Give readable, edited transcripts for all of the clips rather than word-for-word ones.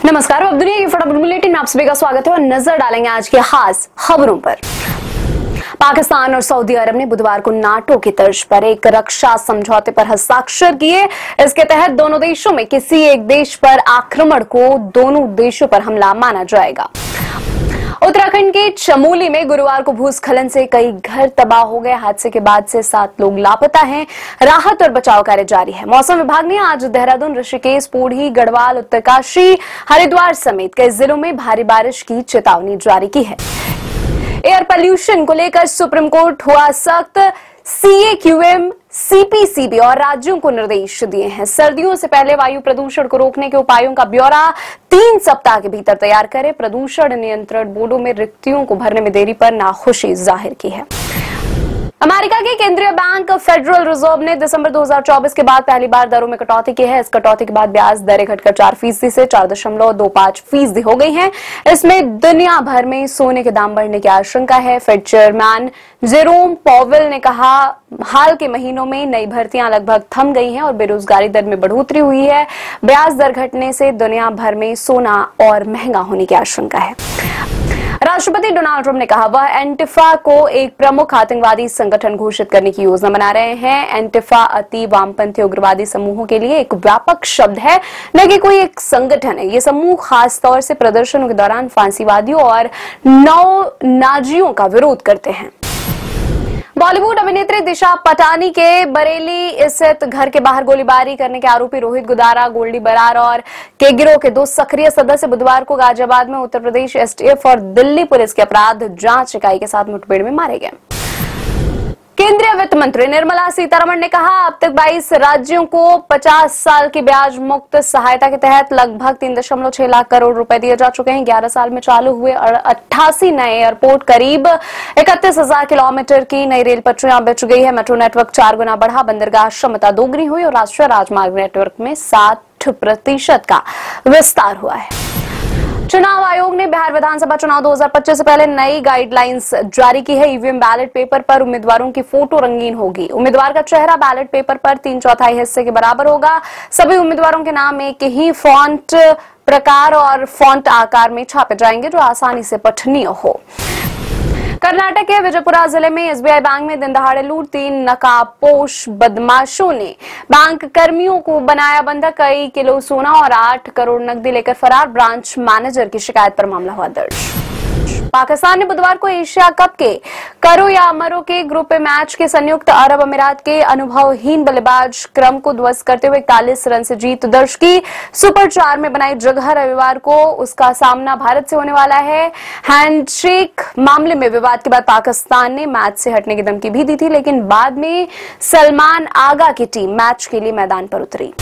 नमस्कार, अब दुनिया की फटाफट बुलेटिन में आप सभी का स्वागत है और नजर डालेंगे आज की खास खबरों पर। पाकिस्तान और सऊदी अरब ने बुधवार को नाटो की तर्ज पर एक रक्षा समझौते पर हस्ताक्षर किए। इसके तहत दोनों देशों में किसी एक देश पर आक्रमण को दोनों देशों पर हमला माना जाएगा। उत्तराखंड के चमोली में गुरुवार को भूस्खलन से कई घर तबाह हो गए। हादसे के बाद से 7 लोग लापता हैं। राहत और बचाव कार्य जारी है। मौसम विभाग ने आज देहरादून, ऋषिकेश, पोढ़ी, गढ़वाल, उत्तरकाशी, हरिद्वार समेत कई जिलों में भारी बारिश की चेतावनी जारी की है। एयर पोल्यूशन को लेकर सुप्रीम कोर्ट हुआ सख्त। CAQM, CPCB और राज्यों को निर्देश दिए हैं। सर्दियों से पहले वायु प्रदूषण को रोकने के उपायों का ब्यौरा 3 सप्ताह के भीतर तैयार करें। प्रदूषण नियंत्रण बोर्डों में रिक्तियों को भरने में देरी पर नाखुशी जाहिर की है। अमेरिका के केंद्रीय बैंक फेडरल रिजर्व ने दिसंबर 2024 के बाद पहली बार दरों में कटौती की है। इस कटौती के बाद ब्याज दरें घटकर 4% से 4.25% हो गई हैं। इसमें दुनिया भर में सोने के दाम बढ़ने की आशंका है। फेड चेयरमैन जेरोम पॉवेल ने कहा, हाल के महीनों में नई भर्तियां लगभग थम गई हैं और बेरोजगारी दर में बढ़ोतरी हुई है। ब्याज दर घटने से दुनिया भर में सोना और महंगा होने की आशंका है। राष्ट्रपति डोनाल्ड ट्रंप ने कहा वह एंटिफा को एक प्रमुख आतंकवादी संगठन घोषित करने की योजना बना रहे हैं। एंटिफा अति वामपंथी उग्रवादी समूहों के लिए एक व्यापक शब्द है, न कि कोई एक संगठन है। ये समूह खास तौर से प्रदर्शनों के दौरान फांसीवादियों और नौ-नाजियों का विरोध करते हैं। बॉलीवुड अभिनेत्री दिशा पटानी के बरेली स्थित घर के बाहर गोलीबारी करने के आरोपी रोहित गुदारा, गोल्डी बरार और के गिरोह के 2 सक्रिय सदस्य बुधवार को गाजियाबाद में उत्तर प्रदेश STF और दिल्ली पुलिस के अपराध जांच इकाई के साथ मुठभेड़ में मारे गए। केंद्रीय वित्त मंत्री निर्मला सीतारमण ने कहा, अब तक 22 राज्यों को 50 साल की ब्याज मुक्त सहायता के तहत लगभग 3.6 लाख करोड़ रुपए दिए जा चुके हैं। 11 साल में चालू हुए 88 नए एयरपोर्ट, करीब 31,000 किलोमीटर की नई रेल पटरियां बिछ गई है। मेट्रो नेटवर्क 4 गुना बढ़ा, बंदरगाह क्षमता दोगुनी हुई और राष्ट्रीय राजमार्ग नेटवर्क में 60% का विस्तार हुआ है। चुनाव आयोग ने बिहार विधानसभा चुनाव 2025 से पहले नई गाइडलाइंस जारी की है। EVM बैलेट पेपर पर उम्मीदवारों की फोटो रंगीन होगी। उम्मीदवार का चेहरा बैलेट पेपर पर 3/4 हिस्से के बराबर होगा। सभी उम्मीदवारों के नाम एक ही फॉन्ट प्रकार और फॉन्ट आकार में छापे जाएंगे जो आसानी से पठनीय हो। कर्नाटक के विजयपुरा जिले में SBI बैंक में दिन दहाड़े लूट, 3 नकाबपोश बदमाशों ने बैंक कर्मियों को बनाया बंधक। कई किलो सोना और 8 करोड़ नकदी लेकर फरार। ब्रांच मैनेजर की शिकायत पर मामला हुआ दर्ज। पाकिस्तान ने बुधवार को एशिया कप के करो या मरो के ग्रुप ए मैच के संयुक्त अरब अमीरात के अनुभवहीन बल्लेबाज क्रम को ध्वस्त करते हुए 41 रन से जीत दर्ज की। सुपर 4 में बनाई जगह रविवार को उसका सामना भारत से होने वाला है। हैंडशेक मामले में विवाद के बाद पाकिस्तान ने मैच से हटने की धमकी भी दी थी, लेकिन बाद में सलमान आगा की टीम मैच के लिए मैदान पर उतरी।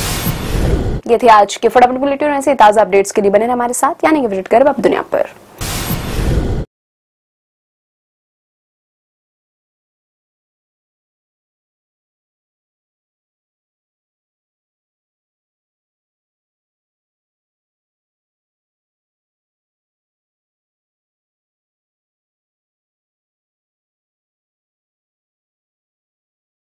ये थी आज के फटाफट बुलेटिन। ऐसे ताजा अपडेट्स के लिए बने हमारे साथ, यानी कि विजिट करें अब दुनिया पर।